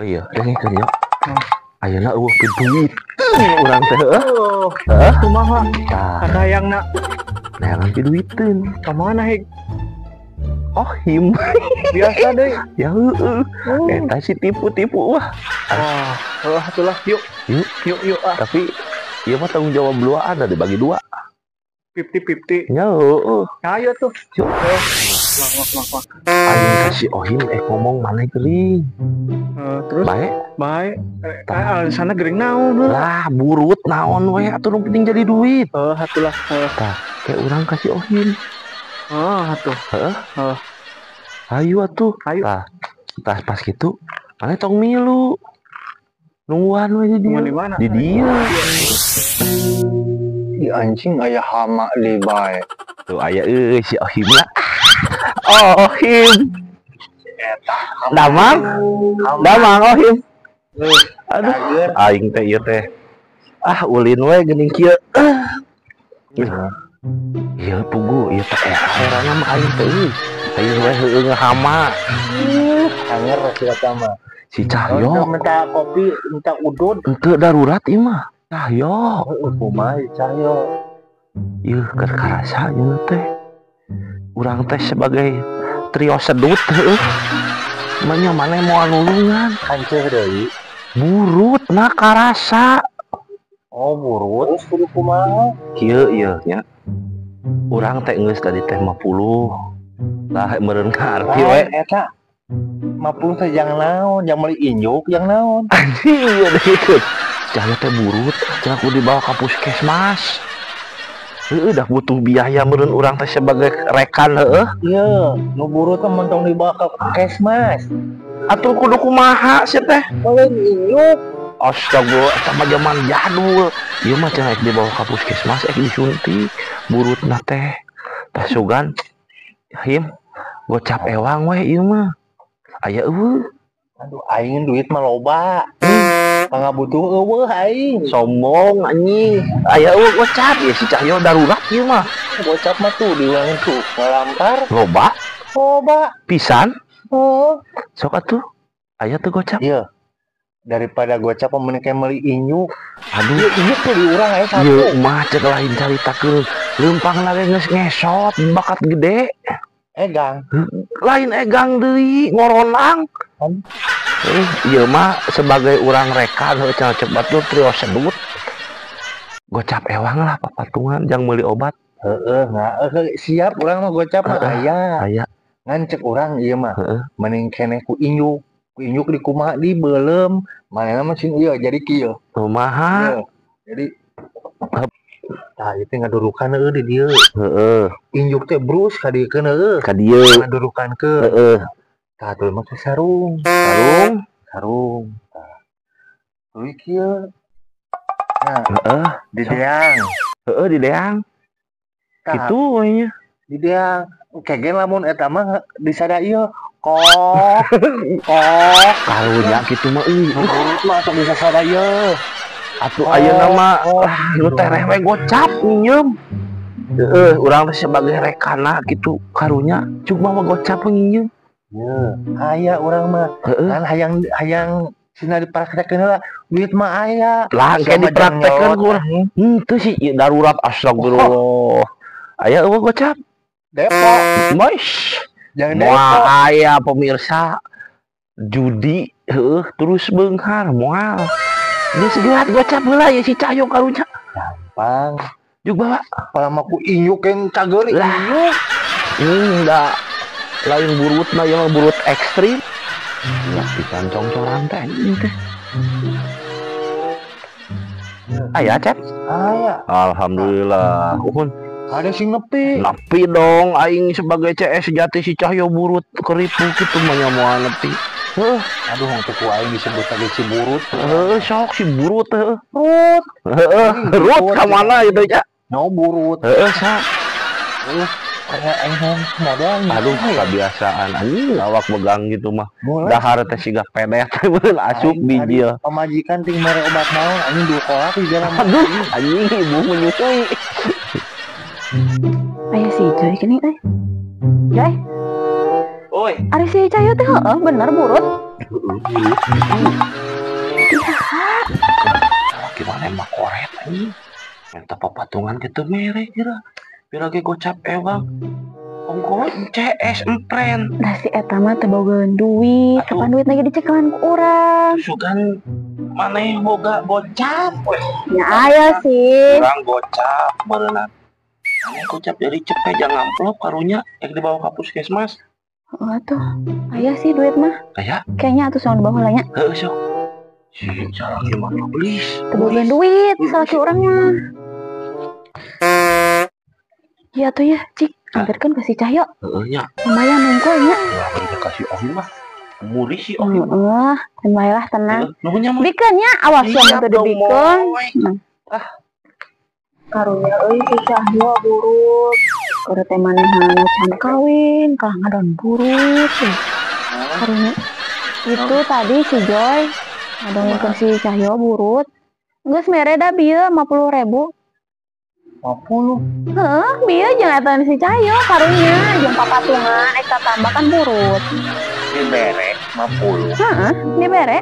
Oh iya, yang ikan ya. Ayeuna eueuh ke duit. Urang teh Kumaha? Tah, Ada yang nak neangan ke duiteun. kemana hik? Oh, him. Biasa deh. Ya heueuh. Eta si tipu-tipu wah. Wah, itulah yuk. Yuk, Yuk tapi ieu mah tanggung jawab dua ada dibagi dua. 50-50. Ya heueuh. Ayo tuh. Yuk. Mak. Aing kasih Ohim ngomong mana geuring. Terus Bae. sana gering naon Lah burut naon we atuh nu penting jadi duit. Hatulah. Tah, kayak urang kasih Ohim. Hatuh. Heeh. Ayo atuh. Ayo. Tah pas gitu, mana tong milu. Nungguan we di dieu. Di mana? Di dieu. Di anjing aya hama di bae. Tuh aya si Ohim lah. Oh, Ohim. Damang Ohim. Aduh, aing teh ieu teh. Ulin we geuning kieu. Ieu pugu, ieu teh heranna mah aing teh euy. Aing we heueuh ngahama. Anger si eta mah. Si Cahyo Minta kopi, minta udud. henteu darurat ieu mah. Cahyo. Kumaha Cahyo? Ieu keur karasa nya teh. Urang teh sebagai trio sedut heueuh. Manya maneh moal nulungan. Hancur deui. Burut na karasa. Oh, burut. Terus kudu kumaha? Kieu ieu nya. Urang teh geus tadi teh 50. Lah meureun ngarti we. Eta 50 teh jangan naon, jangan meuli injuk, yang naon. Anjing ieu deh ikut. Cahaya teh burut, cenah kudu dibawa ka puskesmas. Heueuh dah butuh biaya meureun urang teh sebagai rekan heueuh. Iya, nu burut teh mentong dibawa ke puskesmas. Atuh kudu kumaha sih teh? Paling injuk. Astaga, eta mah zaman jadul. Ieu mah cenah ek dibawa ka puskesmas ek disuntik. Burutna teh. Tah sugan. Him, gocap ewang we ieu mah. Aya eueuh. Aduh, aing duit mah loba. Pangabutuh eueuh aing. Sombong anjing. Aya eueuh gocap ya si Cahyo darurat ieu mah. Gocap mah tuh diulangin tuh, ngalampar. Loba Loba. pisan. Oh. Sok atuh. Aya tuh gocap. Iya. Daripada gocap mending kayak meuli injuk. Aduh, Iya, injuk tuh diurang aya satu. ieu mah cek lain caritakeun. Leumpangna ge geus ngesot bakat gede. Egang. Lain egang deui ngoronang. Ieu mah sebagai urang rekan heuh cenah cek batur trio sedut. Gocap ewang lah papatungan jang meuli obat. Siap urang mah gocap mah aya. Aya. Ngan cek urang ieu mah. Heeh. Mending keneh ku injuk. Ku injuk di kumaha di beuleum. Manehna mah cing ieu jadi kieu. Kumaha? Ieu. Jadi tah itu ngadurukan eueuh di dieu. Heeh. Injuk teh brus ka diekeun eueuh. Ka dieu. Ngadurukankeun. Heeh. Tah tuluy mah ke sarung. Sarung. Tah. Tuluy kieu. Nah, Heeh. di deang. Heeh di deang. Tah, Kitu we nya. di deang. Kegen lamun eta mah disada ieu. Kok. Karunya kitu mah euy. Urut mah sok bisa sada ieu. Atuh ayeuna mah nu tereh we gocap nyieum. Heeh, urang teh sebagai rekana kitu karunya cuma mah gocap nyieum. Ye, aya urang mah. Heeh. Kan hayang cina dipraktekeun heula. Duit mah aya. Lah kayak dipraktekkeun ku urang. Henteu sih ieu darurat astagfirullah. Aya eueuh gocap. Depok. Mois. Jangan Depok. Moal aya pemirsa judi heueuh terus beunghar moal. Geus gelat gocap heula ya si Cahyo karunya. Gampang. Juk bawa. Palamak ku injuk yang cageuri Lah. injuk. Da lain burut mah ya mah burut ekstrim. Lah pisan congcoran teh ini teh. Aya Cep? Aya. Alhamdulillah. Uhun. Ada sing nepi. Nepi dong aing sebagai CS sejati si Cahyo burut keripu kitu mah nya moal nepi. Heuh, Aduh, untuk ku aing disebut lagi si burut. sok si burut heuh. Burut. Rut ka mana itu nya? No burut. Sok. Aya aing modal. Aduh, kebiasaan anjing awak begang gitu mah. Mulai. Dahar teh siga pedet beul asup bijil. Pemajikan ting mere obat naon anjing 2 kolak di dalam. Aduh, anjing ibu menyusui. Aya si Joy gini Joy. Oi, Ari si Cahyo teh heeh bener burut. Gimana emang koret ini? Minta papatungan gitu merek kira. Pira ge gocap ewang. Ongko CS empren. Dah si eta mah teu bogaeun duit. Atuh. Kapan duit lagi dicekelan ku urang? Sugan maneh boga gocap we. Ya aya sih. Urang gocap berenang. Maneh gocap jadi cepet jangan amplop karunya yang dibawa ka puskesmas. Oh tuh. Aya sih duit mah. Kayak Kayaknya atuh soal dibawa heula nya. heuh sok. Si cara gimana belis? Teu bogaeun duit salaki urang mah. Ya tuh ya, Cik. Hampirkeun ka si Cahyo. Heuh nya. Lumayan nungkulnya. Ya bari kasih Ohim mah. Muri si Ohim. Heeh. Baiklah tenang. Nuhunnya mah. Bikeun nya, awas ya mun teu dibikeun. Karunya euy si Cahyo burut. Kudu teh manehan can kawin, kalah ngadon burut. Karunya itu tadi si Joy ngadongkeun si Cahyo burut. Geus mere da bieu 50.000. 50. Heeh, bieu jeung eta si Cahyo karunya jeung papatungan eta tambah kan burut. Dibere 50. Heeh, dibere.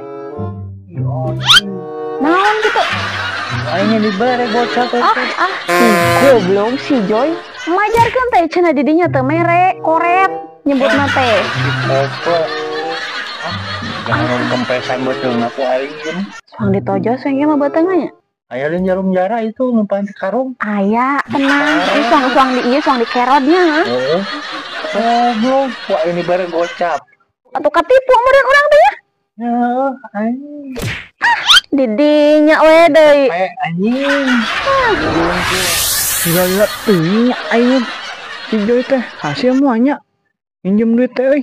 Naon gitu? Aingnya dibere gocap teh. Si goblok si Joy. Majarkeun teh cenah di dinya teu mere, koret nyebutna teh. Goblok. Jangan kempesan betul aku aing. Soang ditojos we mah beuteungnya. Aya lain jarum jara itu numpan karung. Aya, tenang. Ini soang di ieu soang di kerodnya. Heeh. Goblok, wah ini bare gocap. Atuh katipu meureun urang teh ya. Heeh, aing. Di dinya we deui. Anjing. Gila teuing nya aing. Si Joy teh hasil muanya. Minjem duit teh euy.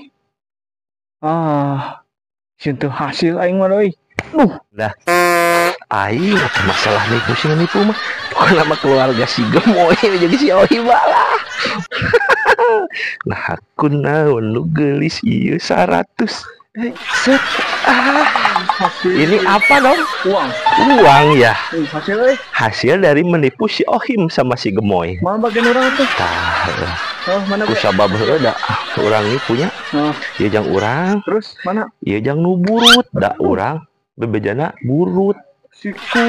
Sintu hasil aing mah euy. Aing apa masalah nih pusing nipu mah. Bukan nama keluarga si Gemoy jadi si Ohim lah. Nah aku naon nu geulis ieu 100. Set. Ini apa dong? Uang. Uang ya. Hasil euy. Hasil dari menipu si Ohim sama si Gemoy. Mal bagian urang tuh. Tah, Oh, mana ku gue? sabab heueuh da urang ini punya. Oh, Ieu jang urang, terus mana? ieu jang nu burut, da urang bebejana burut. Siku.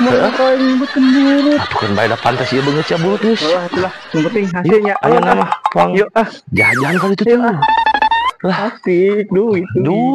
Mana kau yang nyebutkan burut? Atuh kan bae da pantas ieu beungeut sia burut geus. Itulah. Yang penting Yuk, hasilnya. ayo nama pang Yuk jajan kali itu tuh. Asik duit. Duh.